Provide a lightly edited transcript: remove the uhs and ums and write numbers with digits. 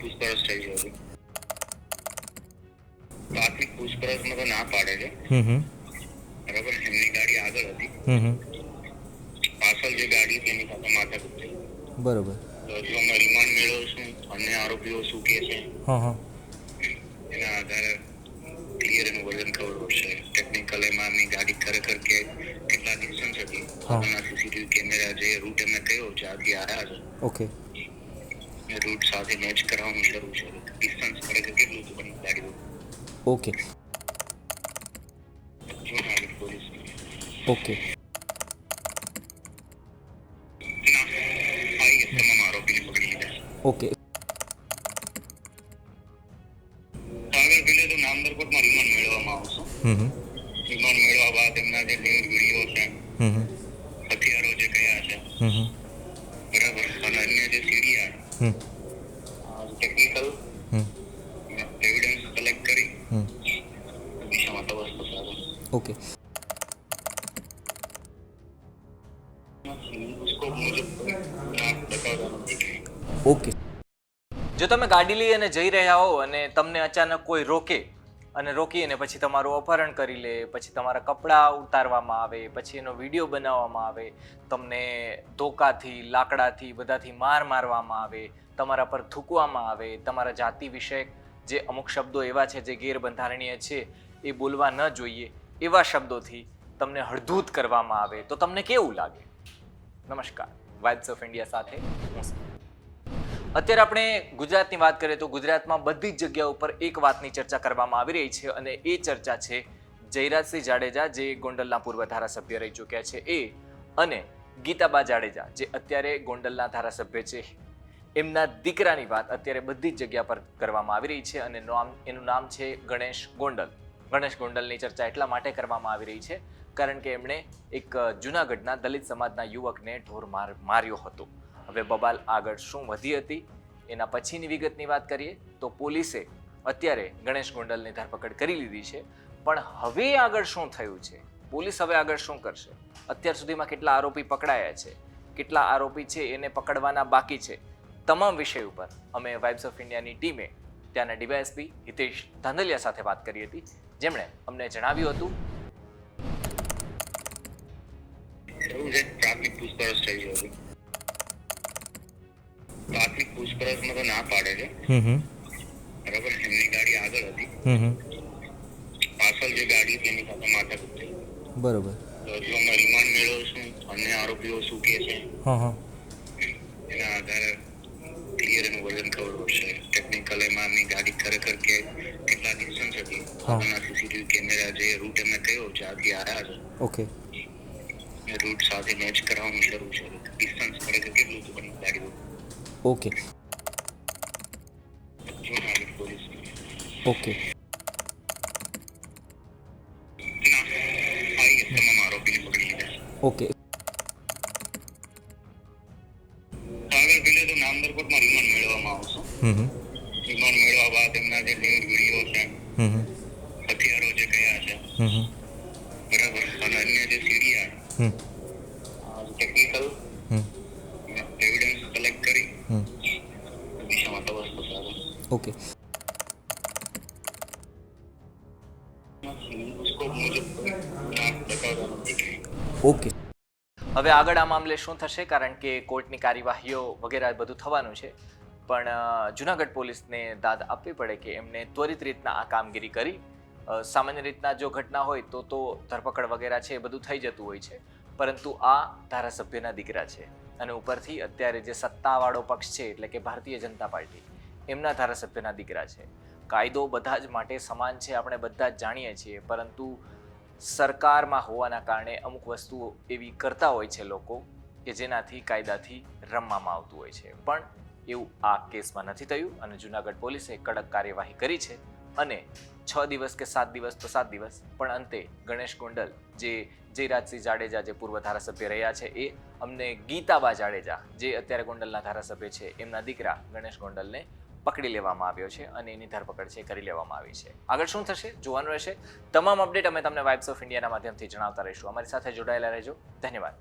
પૂછપરછ થઈ છે હજી. પ્રાથમિક પૂછપરછમાં તો ના પાડે છે. બરાબર, એમની ગાડી આગળ હતી, પાછળ જે ગાડી હતી એની સાથે માથાકૂટ થઈ. બરોબર. તો હજુ અમે રિમાન્ડ મેળવ્યો છું, અન્ય આરોપીઓ શું કહે છે એના આધારે ક્લિયર એનું વર્ઝન ખબર પડશે. ટેકનિકલ એમાં એમની ગાડી ખરેખર કે કેટલા ડિસ્ટન્સ હતી, આગળના સીસીટીવી કેમેરા જે રૂટ એમને કયો જ્યાંથી આવ્યા છે, ઓકે, એ રૂટ સાથે મેચ કરવાનું શરૂ છે. ડિસ્ટન્સ ખરેખર કેટલું હતું બંને ગાડીનું. ઓકે, જૂનાગઢ પોલીસ ઓકે, આવી તમામ આરોપીને પકડી લીધા છે. ઓકે. આગળ પેલે તો નામદાર કોર્ટમાં રિમાન્ડ મેળવવામાં આવશે. રિમાન્ડ મેળવ્યા બાદ એમના જે ન્યૂઝ વિડીયો છે, હથિયારો જે કયા છે, બરાબર, અને અન્ય જે સીડીઆર ટેકનિકલ એવિડન્સ કલેક્ટ કરી દિશામાં તપાસ થશે. ઓકે, સ્કોપ મુજબ બતાવવાનું છે. ઓકે. જો તમે ગાડી લઈ અને જઈ રહ્યા હો અને તમને અચાનક કોઈ રોકે અને રોકી અને પછી તમારું અપહરણ કરી લે, પછી તમારા કપડાં ઉતારવામાં આવે, પછી એનો વિડીયો બનાવવામાં આવે, તમને ધોકાથી, લાકડાથી, બધાથી મારવામાં આવે, તમારા પર થૂકવામાં આવે, તમારા જાતિ વિષયક જે અમુક શબ્દો એવા છે જે ગેરબંધારણીય છે એ બોલવા ન જોઈએ, એવા શબ્દોથી તમને હળધૂત કરવામાં આવે તો તમને કેવું લાગે? નમસ્કાર, વાઇબ્સ ઓફ ઇન્ડિયા સાથે હું છું. અત્યારે આપણે ગુજરાતની વાત કરીએ તો ગુજરાતમાં બધી જ જગ્યાઓ ઉપર એક વાતની ચર્ચા કરવામાં આવી રહી છે અને એ ચર્ચા છે જયરાજસિંહ જાડેજા, જે ગોંડલના પૂર્વ ધારાસભ્ય રહી ચૂક્યા છે એ, અને ગીતાબા જાડેજા, જે અત્યારે ગોંડલના ધારાસભ્ય છે, એમના દીકરાની વાત અત્યારે બધી જ જગ્યા પર કરવામાં આવી રહી છે અને એનું નામ છે ગણેશ ગોંડલ. ગણેશ ગોંડલની ચર્ચા એટલા માટે કરવામાં આવી રહી છે કારણ કે એમણે એક જૂનાગઢના દલિત સમાજના યુવકને ઢોર માર્યો હતો. હવે બબાલ આગળ શું વધી હતી એના પછીની વિગતની વાત કરીએ તો પોલીસે અત્યારે ગણેશ ગોંડલની ધરપકડ કરી લીધી છે, પણ હવે આગળ શું થયું છે, પોલીસ હવે આગળ શું કરશે, અત્યાર સુધીમાં કેટલા આરોપી પકડાયા છે, કેટલા આરોપી છે એને પકડવાના બાકી છે, તમામ વિષય ઉપર અમે વાઇબ્સ ઓફ ઇન્ડિયાની ટીમે ત્યાંના ડીવાયએસપી હિતેશ ધાંધલિયા સાથે વાત કરી હતી, જેમણે અમને જણાવ્યું હતું. એવું છે, પ્રાથમિક પૂછપરછ થઈ છે હજી. પ્રાથમિક પૂછપરછમાં તો ના પાડે છે. બરાબર, એમની ગાડી આગળ હતી, પાછળ જે ગાડી હતી એની સાથે માથાકૂટ થઈ. બરોબર. તો હજુ અમે રિમાન્ડ મેળવ્યો છું, અન્ય આરોપીઓ શું કહે છે એના આધારે ક્લિયર એનું વર્ઝન ખબર પડશે. ટેકનિકલ એમાં એમની ગાડી ખરેખર કે કેટલા ડિસ્ટન્સ હતી, આગળના સીસીટીવી કેમેરા જે રૂટ એમને કયો જ્યાંથી આવ્યા છે, ઓકે, એ રૂટ સાથે મેચ કરવાનું શરૂ છે. ડિસ્ટન્સ ખરેખર કેટલું હતું બંને ગાડીનું. ઓકે, જૂનાગઢ પોલીસ ઓકે, આવી તમામ આરોપીને પકડી લીધા છે. ઓકે, આગળ પેલે તો નામદાર કોર્ટમાં રિમાન્ડ મેળવવામાં આવશે. રિમાન્ડ મેળવ્યા બાદ એમના જે ન્યૂઝ વિડીયો છે, હથિયારો જે કયા છે, બરાબર, અને અન્ય જે સીડીઆર ટેકનિકલ એવિડન્સ કલેક્ટ કરી દિશામાં તપાસ થશે. ઓકે, સ્કોપ મુજબ બતાવવાનું છે. ઓકે. હવે આગળ આ મામલે શું થશે, કારણ કે કોર્ટની કાર્યવાહીઓ વગેરે બધું થવાનું છે, પણ જૂનાગઢ પોલીસને દાદ આપવી પડે કે એમને ત્વરિત રીતના આ કામગીરી કરી. સામાન્ય રીતના જો ઘટના હોય તો ધરપકડ વગેરે છે એ બધું થઈ જતું હોય છે, પરંતુ આ ધારાસભ્યના દીકરા છે અને ઉપરથી અત્યારે જે સત્તાવાળો પક્ષ છે એટલે કે ભારતીય જનતા પાર્ટી, એમના ધારાસભ્યના દીકરા છે. કાયદો બધા જ માટે સમાન છે, આપણે બધા જ જાણીએ છીએ, પરંતુ સરકારમાં હોવાના કારણે અમુક વસ્તુઓ એવી કરતા હોય છે લોકો કે જેનાથી કાયદાથી રમવામાં આવતું હોય છે, પણ એવું આ કેસમાં નથી થયું અને જૂનાગઢ પોલીસે કડક કાર્યવાહી કરી છે અને 6 દિવસ કે 7 દિવસ તો 7 દિવસ, પણ અંતે ગણેશ ગોંડલ, જે જયરાજસિંહ જાડેજા જે પૂર્વ ધારાસભ્ય રહ્યા છે, એ અમને ગીતાબા જાડેજા, જે અત્યારે ગોંડલના ધારાસભ્ય છે, એમના દીકરા ગણેશ ગોંડલને પકડી લેવામાં આવ્યો છે અને એની ધરપકડ છે કરી લેવામાં આવી છે. આગળ શું થશે જોવાનું રહેશે. તમામ અપડેટ અમે તમને વાઇબ્સ ઓફ ઇન્ડિયાના માધ્યમથી જણાવતા રહીશું. અમારી સાથે જોડાયેલા રહેજો. ધન્યવાદ.